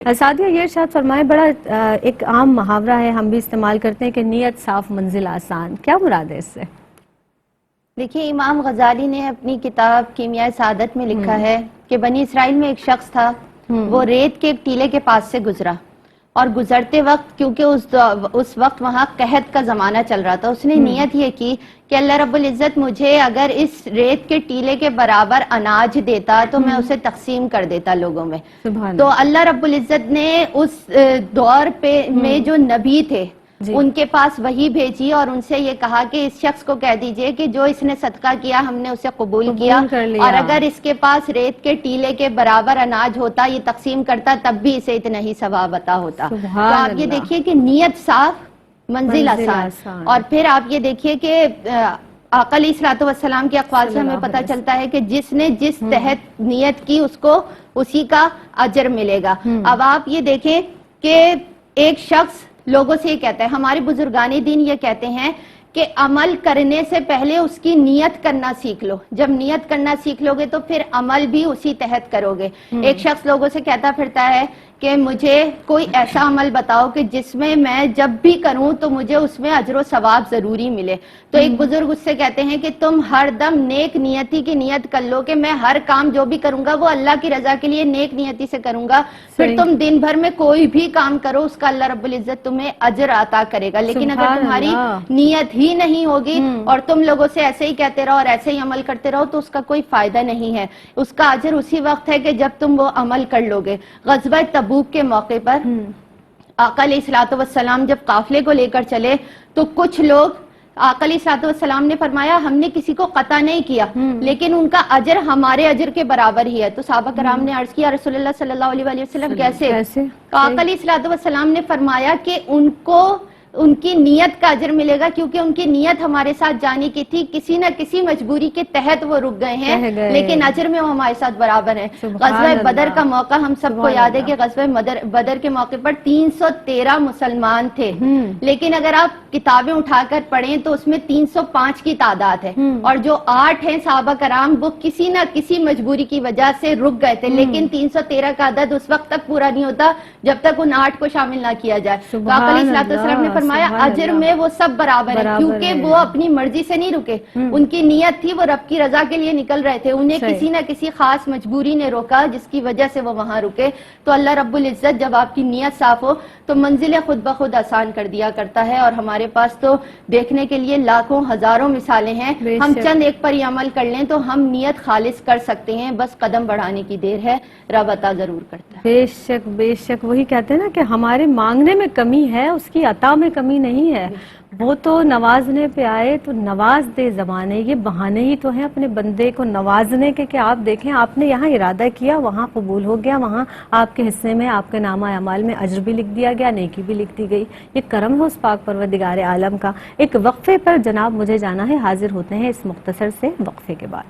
سعدیہ یہ ارشاد فرمائے، بڑا ایک عام محاورہ ہے، ہم بھی استعمال کرتے ہیں کہ نیت صاف منزل آسان، کیا مراد ہے اس سے؟ دیکھیے، امام غزالی نے اپنی کتاب کیمیاء سعادت میں لکھا ہے کہ بنی اسرائیل میں ایک شخص تھا، وہ ریت کے ایک ٹیلے کے پاس سے گزرا اور گزرتے وقت، کیونکہ اس وقت وہاں قحط کا زمانہ چل رہا تھا، اس نے نیت یہ کی کہ اللہ رب العزت مجھے اگر اس ریت کے ٹیلے کے برابر اناج دیتا تو میں اسے تقسیم کر دیتا لوگوں میں۔ تو اللہ رب العزت نے اس دور میں جو نبی تھے ان کے پاس وحی بھیجی اور ان سے یہ کہا کہ اس شخص کو کہہ دیجئے کہ جو اس نے صدقہ کیا ہم نے اسے قبول کیا، اور اگر اس کے پاس ریت کے ٹیلے کے برابر اناج ہوتا، یہ تقسیم کرتا، تب بھی اسے اتنا ہی ثواب عطا ہوتا۔ تو آپ یہ دیکھیے کہ نیت صاف منزل آسان، اور پھر آپ یہ دیکھیے کہ آقا علیہ الصلوۃ والسلام کے اقوال سے ہمیں پتہ چلتا ہے کہ جس نے جس تحت نیت کی اس کو اسی کا اجر ملے گا۔ اب آپ یہ دیکھیں کہ ایک شخص لوگوں سے یہ کہتا ہے، ہمارے بزرگان دین یہ کہتے ہیں کہ عمل کرنے سے پہلے اس کی نیت کرنا سیکھ لو، جب نیت کرنا سیکھ لو گے تو پھر عمل بھی اسی تحت کرو گے۔ ایک شخص لوگوں سے کہتا پھرتا ہے کہ مجھے کوئی ایسا عمل بتاؤ کہ جس میں جب بھی کروں تو مجھے اس میں اجر و ثواب ضروری ملے۔ تو ایک بزرگ اس سے کہتے ہیں کہ تم ہر دم نیک نیتی کی نیت کر لو کہ میں ہر کام جو بھی کروں گا وہ اللہ کی رضا کے لیے نیک نیتی سے کروں گا، پھر تم دن بھر میں کوئی بھی کام کرو اس کا اللہ رب العزت تمہیں اجر عطا کرے گا۔ لیکن اگر تمہاری نیت ہی نہیں ہوگی اور تم لوگوں سے ایسے ہی کہتے رہو اور ایسے ہی عمل کرتے رہو تو اس کا کوئی فائدہ نہیں ہے، اس کا اجر اسی وقت ہے کہ جب تم وہ عمل کر لو گے۔ غزوہ تبوک کے موقع پر آقا علیہ الصلوۃ والسلام جب قافلے کو لے کر چلے تو کچھ لوگ، آقا علیہ الصلوۃ والسلام نے فرمایا ہم نے کسی کو قطع نہیں کیا لیکن ان کا اجر ہمارے اجر کے برابر ہی ہے۔ تو صحابہ کرام نے عرض کیا رسول اللہ صلی اللہ علیہ وسلم کیسے؟ تو آقا علیہ الصلوۃ والسلام نے فرمایا کہ ان کو ان کی نیت کا اجر ملے گا، کیونکہ ان کی نیت ہمارے ساتھ جانے کی تھی، کسی نہ کسی مجبوری کے تحت وہ رک گئے ہیں لیکن اجر میں وہ ہمارے ساتھ برابر ہیں۔ غزوہ بدر کا موقع ہم سب کو یاد ہے کہ غزوہ بدر کے موقع پر 313 مسلمان تھے، لیکن اگر آپ کتابیں اٹھا کر پڑھیں تو اس میں 305 کی تعداد ہے، اور جو 8 ہیں صحابہ کرام وہ کسی نہ کسی مجبوری کی وجہ سے رک گئے تھے، لیکن 313 کا عدد اس وقت تک پورا نہیں ہوتا جب تک ان 8 کو شامل نہ کیا جائے۔ تو آقا علیہ الصلوۃ والسلام نے فرمایا اجر میں وہ سب برابر ہیں، کیونکہ وہ اپنی مرضی سے نہیں رکے، ان کی نیت تھی وہ رب کی رضا کے لیے نکل رہے تھے، انہیں کسی نہ کسی خاص مجبوری نے روکا جس کی وجہ سے وہ وہاں رکے۔ تو اللہ رب العزت جب آپ کی نیت صاف ہو تو منزلیں خود بخود آسان کر دیا کرتا ہے، اور ہمارے پاس تو دیکھنے کے لیے لاکھوں ہزاروں مثالیں ہیں، ہم چند ایک پر ہی عمل کر لیں تو ہم نیت خالص کر سکتے ہیں، بس قدم بڑھانے کی دیر ہے، رب عطا ضرور کرتا ہے۔ بے شک بے شک، وہی کہتے ہیں نا کہ ہمارے مانگنے میں کمی ہے، اس کی عطا میں کمی نہیں ہے، وہ تو نوازنے پہ آئے تو نواز دے زمانے، یہ بہانے ہی تو ہیں اپنے بندے کو نوازنے کے کہ آپ دیکھیں آپ نے یہاں ارادہ کیا وہاں قبول ہو گیا، وہاں آپ کے حصے میں آپ کے نامہ اعمال میں اجر بھی لکھ دیا گیا، نیکی بھی لکھ دی گئی، یہ کرم ہے اس پاک پروردگار عالم کا۔ ایک وقفے پر جناب مجھے جانا ہے، حاضر ہوتے ہیں اس مختصر سے وقفے کے بعد۔